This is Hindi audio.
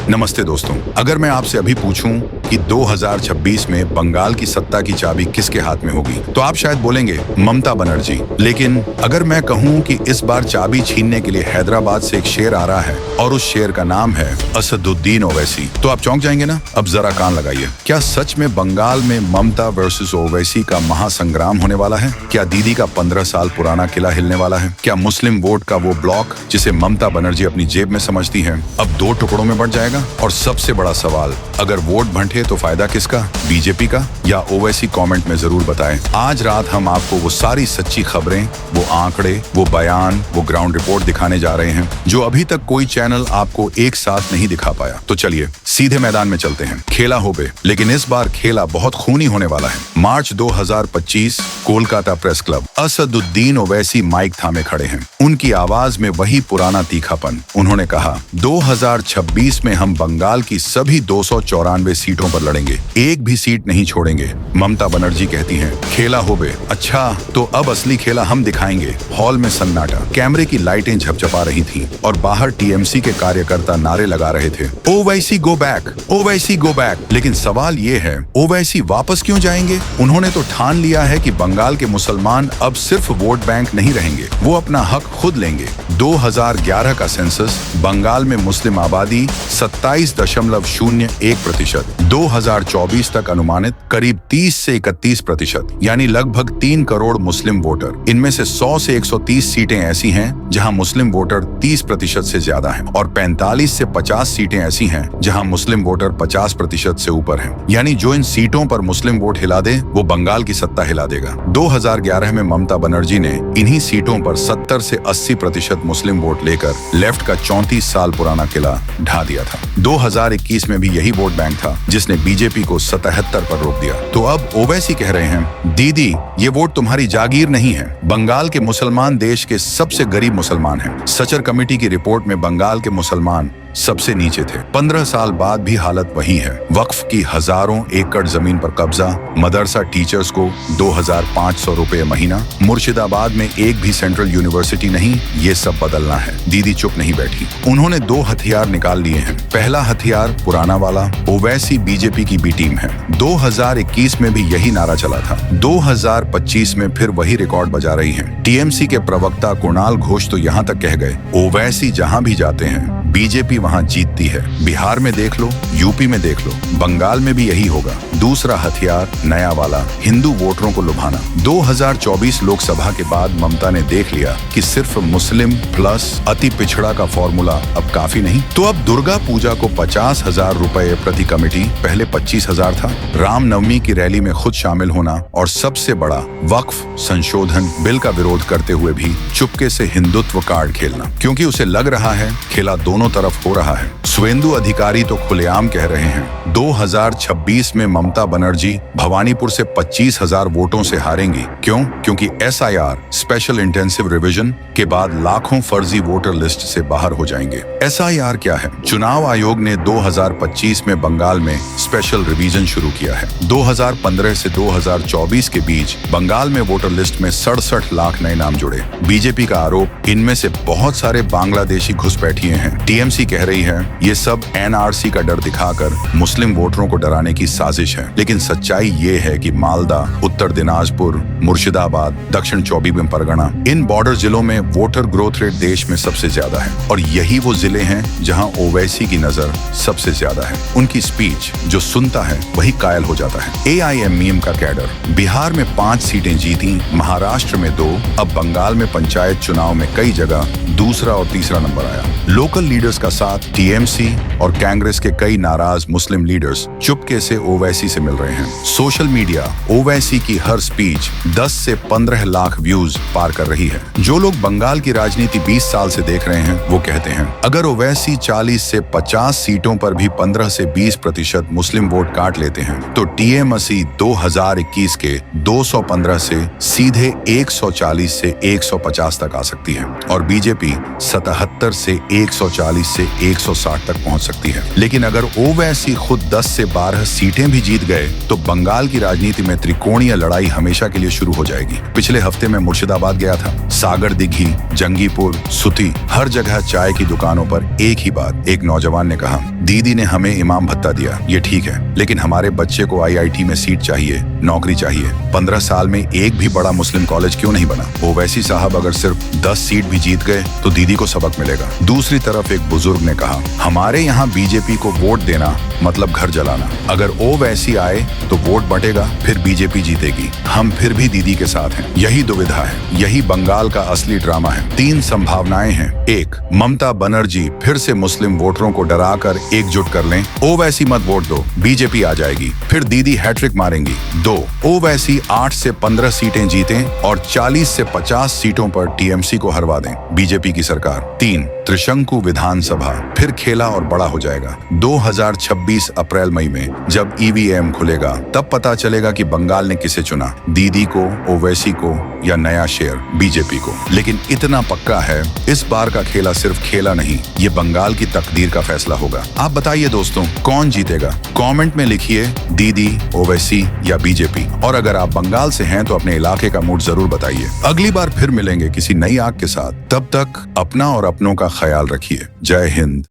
नमस्ते दोस्तों, अगर मैं आपसे अभी पूछूं कि 2026 में बंगाल की सत्ता की चाबी किसके हाथ में होगी तो आप शायद बोलेंगे ममता बनर्जी। लेकिन अगर मैं कहूं कि इस बार चाबी छीनने के लिए हैदराबाद से एक शेर आ रहा है और उस शेर का नाम है असदुद्दीन ओवैसी, तो आप चौंक जाएंगे ना। अब जरा कान लगाइए, क्या सच में बंगाल में ममता वर्सेस ओवैसी का महासंग्राम होने वाला है? क्या दीदी का 15 साल पुराना किला हिलने वाला है? क्या मुस्लिम वोट का वो ब्लॉक जिसे ममता बनर्जी अपनी जेब में समझती है अब 2 टुकड़ों में बंट जाएगा? और सबसे बड़ा सवाल, अगर वोट बंटे तो फायदा किसका, बीजेपी का या ओवैसी? कमेंट में जरूर बताएं। आज रात हम आपको वो सारी सच्ची खबरें, वो आंकड़े, वो बयान, वो ग्राउंड रिपोर्ट दिखाने जा रहे हैं जो अभी तक कोई चैनल आपको एक साथ नहीं दिखा पाया। तो चलिए सीधे मैदान में चलते हैं। खेला होबे, लेकिन इस बार खेला बहुत खूनी होने वाला है। March 2025, Kolkata press club. Asaduddin Owaisi mike थामे खड़े हैं। उनकी आवाज में वही पुराना तीखापन। उन्होंने कहा, 2026 में हम बंगाल की सभी 294 सीटों पर लड़ेंगे, एक भी सीट नहीं छोड़ेंगे। ममता बनर्जी कहती हैं, खेला होबे, अच्छा तो अब असली खेला हम दिखाएंगे। हॉल में सन्नाटा, कैमरे की लाइटें झपझपा रही थीं और बाहर टीएमसी के कार्यकर्ता नारे लगा रहे थे, Owaisi go back, Owaisi go back. लेकिन सवाल ये है, ओवैसी वापस क्यों जाएंगे? उन्होंने तो ठान लिया है कि बंगाल के मुसलमान अब सिर्फ वोट बैंक नहीं रहेंगे, वो अपना हक खुद लेंगे। 2011 का सेंसस, बंगाल में मुस्लिम आबादी 27.01%, 2024 तक अनुमानित करीब 30 से 31%, यानी लगभग 3 करोड़ मुस्लिम वोटर। इनमें से 100 से 130 सीटें ऐसी हैं जहां मुस्लिम वोटर 30% से ज्यादा हैं और 45 से 50 सीटें ऐसी हैं जहां मुस्लिम वोटर 50% से ऊपर हैं। यानी जो इन सीटों पर मुस्लिम वोट हिला दे वो बंगाल की सत्ता हिला देगा। 2011 में ममता बनर्जी ने इन्हीं सीटों पर 70 से 80% मुस्लिम वोट लेकर लेफ्ट का 34 साल पुराना किला ढा दिया था। 2021 में भी यही वोट बैंक था जिसने बीजेपी को 77 पर रोक दिया। तो अब ओवैसी कह रहे हैं, दीदी ये वोट तुम्हारी जागीर नहीं है। बंगाल के मुसलमान देश के सबसे गरीब मुसलमान हैं। सचर कमेटी की रिपोर्ट में बंगाल के मुसलमान सबसे नीचे थे। 15 साल बाद भी हालत वही है। वक्फ की हजारों एकड़ जमीन पर कब्जा, मदरसा टीचर्स को 2500 रुपए महीना, मुर्शिदाबाद में एक भी सेंट्रल यूनिवर्सिटी नहीं। ये सब बदलना है। दीदी चुप नहीं बैठी। उन्होंने 2 हथियार निकाल लिए हैं। पहला हथियार पुराना वाला, ओवैसी बीजेपी की बी टीम है। 2021 में भी यही नारा चला था। 2025 में फिर वही रिकॉर्ड बजा रही है। टीएमसी के प्रवक्ता कुणाल घोष तो यहाँ तक कह गए, ओवैसी जहाँ भी जाते हैं बीजेपी वहां जीतती है। बिहार में देख लो, यूपी में देख लो, बंगाल में भी यही होगा। दूसरा हथियार नया वाला, हिंदू वोटरों को लुभाना। 2024 लोकसभा के बाद ममता ने देख लिया कि सिर्फ मुस्लिम प्लस अति पिछड़ा का फॉर्मूला अब काफी नहीं। तो अब दुर्गा पूजा को 50,000 रुपए प्रति कमेटी, पहले 25,000 था। रामनवमी की रैली में खुद शामिल होना और सबसे बड़ा वक्फ संशोधन बिल का विरोध करते हुए भी चुपके से हिंदुत्व कार्ड खेलना, क्योंकि उसे लग रहा है खेला दोनों तरफ हो रहा है। सुवेंदु अधिकारी तो खुलेआम कह रहे हैं 2026 में ममता बनर्जी भवानीपुर से 25,000 वोटों से हारेंगी। क्यों? क्योंकि एसआईआर स्पेशल इंटेंसिव रिवीजन के बाद लाखों फर्जी वोटर लिस्ट से बाहर हो जाएंगे। एसआईआर क्या है? चुनाव आयोग ने 2025 में बंगाल में स्पेशल रिवीजन शुरू किया है। 2015 से 2024 के बीच बंगाल में वोटर लिस्ट में 67 लाख नए नाम जुड़े। बीजेपी का आरोप, इनमें से बहुत सारे बांग्लादेशी घुसपैठिए हैं। टीएमसी कह रही है ये सब एनआरसी का डर दिखाकर मुस्लिम वोटरों को डराने की साजिश है। लेकिन सच्चाई ये है कि मालदा, उत्तर दिनाजपुर, मुर्शिदाबाद, दक्षिण 24 परगना, इन बॉर्डर जिलों में वोटर ग्रोथ रेट देश में सबसे ज्यादा है और यही वो जिले हैं जहां ओवैसी की नजर सबसे ज्यादा है। उनकी स्पीच जो सुनता है वही कायल हो जाता है। एआईएमईएम का कैडर बिहार में 5 सीटें जीती, महाराष्ट्र में 2, अब बंगाल में पंचायत चुनाव में कई जगह दूसरा और तीसरा नंबर आया। लोकल लीडर्स का साथ टीएमसी और कांग्रेस के कई नाराज मुस्लिम लीडर्स चुपके से ओवैसी से मिल रहे हैं। सोशल मीडिया ओवैसी की हर स्पीच 10 से 15 लाख व्यूज पार कर रही है। जो लोग बंगाल की राजनीति 20 साल से देख रहे हैं वो कहते हैं, अगर ओवैसी 40 से 50 सीटों पर भी 15 से 20% मुस्लिम वोट काट लेते हैं तो टीएमसी 2021 के 215 से सीधे 140 से 150 तक आ सकती है और बीजेपी 77 से 140 से 160 तक पहुंच सकती है। लेकिन अगर ओवैसी खुद 10 से 12 सीटें भी जीत गए तो बंगाल की राजनीति में त्रिकोणीय लड़ाई हमेशा के लिए शुरू हो जाएगी। पिछले हफ्ते में मुर्शिदाबाद गया था। सागर दिघी, जंगीपुर, सुती, हर जगह चाय की दुकानों पर एक ही बात। एक नौजवान ने कहा, दीदी ने हमें इमाम भत्ता दिया, ये ठीक है, लेकिन हमारे बच्चे को IIT में सीट चाहिए, नौकरी चाहिए। 15 साल में एक भी बड़ा मुस्लिम कॉलेज क्यों नहीं बना? ओवैसी साहब अगर सिर्फ 10 सीट भी जीत गए तो दीदी को सबक मिलेगा। दूसरी तरफ एक बुजुर्ग ने कहा, हमारे यहाँ बीजेपी को वोट देना मतलब घर जलाना। अगर ओवैसी आए तो वोट बटेगा, फिर बीजेपी जीतेगी। हम फिर भी दीदी के साथ हैं। यही दुविधा है, यही बंगाल का असली ड्रामा है। 3 संभावनाएं हैं। 1, ममता बनर्जी फिर से मुस्लिम वोटरों को डराकर एकजुट कर लें, ओवैसी मत वोट दो, बीजेपी आ जाएगी, फिर दीदी हैट्रिक मारेंगी। 2, ओवैसी 8 से 15 सीटें जीतें और 40 से 50 सीटों पर TMC को हरवा दें, बीजेपी की सरकार। 3, त्रिशंकु विधानसभा फिर खेला और बड़ा हो जाएगा। 2026 अप्रैल मई में जब EVM खुलेगा तब पता चलेगा कि बंगाल ने किसे चुना, दीदी को, ओवैसी को या नया शेर बीजेपी को। लेकिन इतना पक्का है, इस बार का खेला सिर्फ खेला नहीं, ये बंगाल की तकदीर का फैसला होगा। आप बताइए दोस्तों, कौन जीतेगा? कमेंट में लिखिए, दीदी, ओवैसी या बीजेपी। और अगर आप बंगाल से हैं तो अपने इलाके का मूड जरूर बताइए। अगली बार फिर मिलेंगे किसी नई आग के साथ। तब तक अपना और अपनों का ख्याल रखिए। जय हिंद।